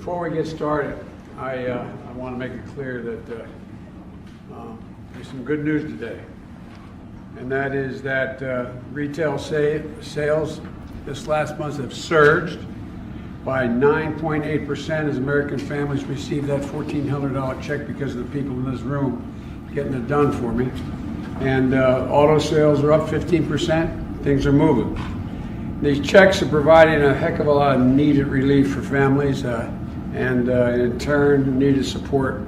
Before we get started, I want to make it clear that there's some good news today, and that is that retail sales this last month have surged by 9.8% as American families received that $1,400 check because of the people in this room getting it done for me. And auto sales are up 15%. Things are moving. These checks are providing a heck of a lot of needed relief for families and in turn needed support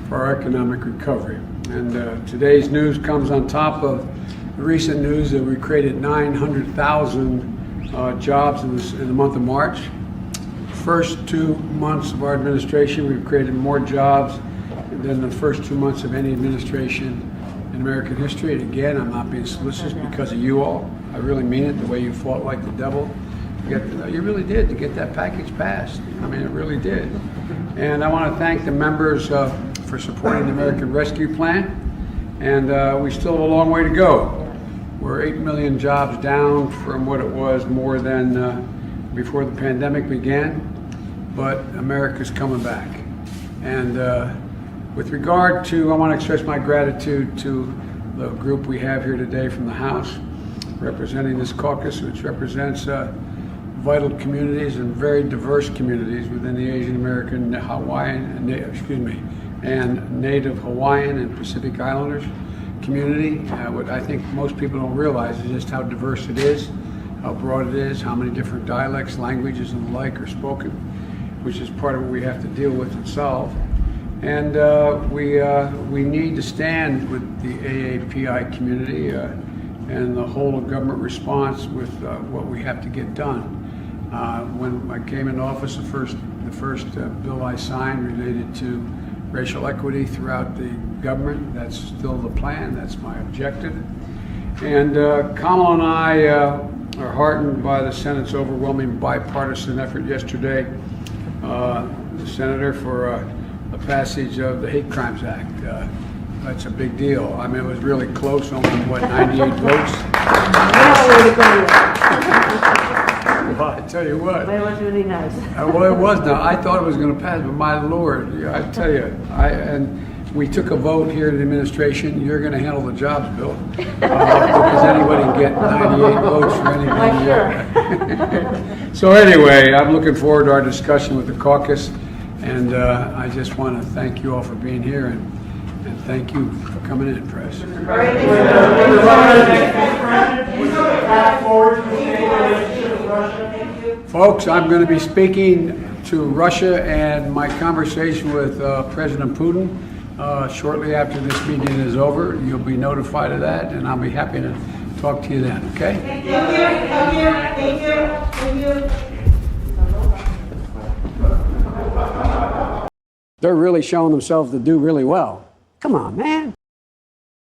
for our economic recovery. And today's news comes on top of the recent news that we created 900,000 jobs in the month of March. First 2 months of our administration, we've created more jobs than the first 2 months of any administration in American history. And again, I'm not being solicitous because of you all. I really mean it, the way you fought like the devil. You really did to get that package passed. I mean, it really did. And I want to thank the members for supporting the American Rescue Plan. And we still have a long way to go. We're 8 million jobs down from what it was more than before the pandemic began. But America's coming back. And with regard to, I want to express my gratitude to the group we have here today from the House, representing this caucus, which represents vital communities and very diverse communities within the Asian American, Hawaiian, and Native Hawaiian and Pacific Islanders community. What I think most people don't realize is just how diverse it is, how broad it is, how many different dialects, languages, and the like are spoken, which is part of what we have to deal with and solve. And we need to stand with the AAPI community and the whole of government response with what we have to get done. When I came into office, the first bill I signed related to racial equity throughout the government. That's still the plan. That's my objective. And Kamala and I are heartened by the Senate's overwhelming bipartisan effort yesterday, the Senator, for the passage of the Hate Crimes Act. That's a big deal. I mean, it was really close, only, 98 votes? Well, I tell you what. But it was really nice. Well, it was now. I thought it was going to pass, but my Lord, I tell you, and we took a vote here in the administration. You're going to handle the jobs bill because anybody can get 98 votes for anything. So anyway, I'm looking forward to our discussion with the caucus, and I just want to thank you all for being here, and thank you for coming in, press. Folks, I'm going to be speaking to Russia and my conversation with President Putin shortly after this meeting is over. You'll be notified of that, and I'll be happy to talk to you then, okay? Thank you, thank you, thank you, thank you. They're really showing themselves to do really well. Come on, man.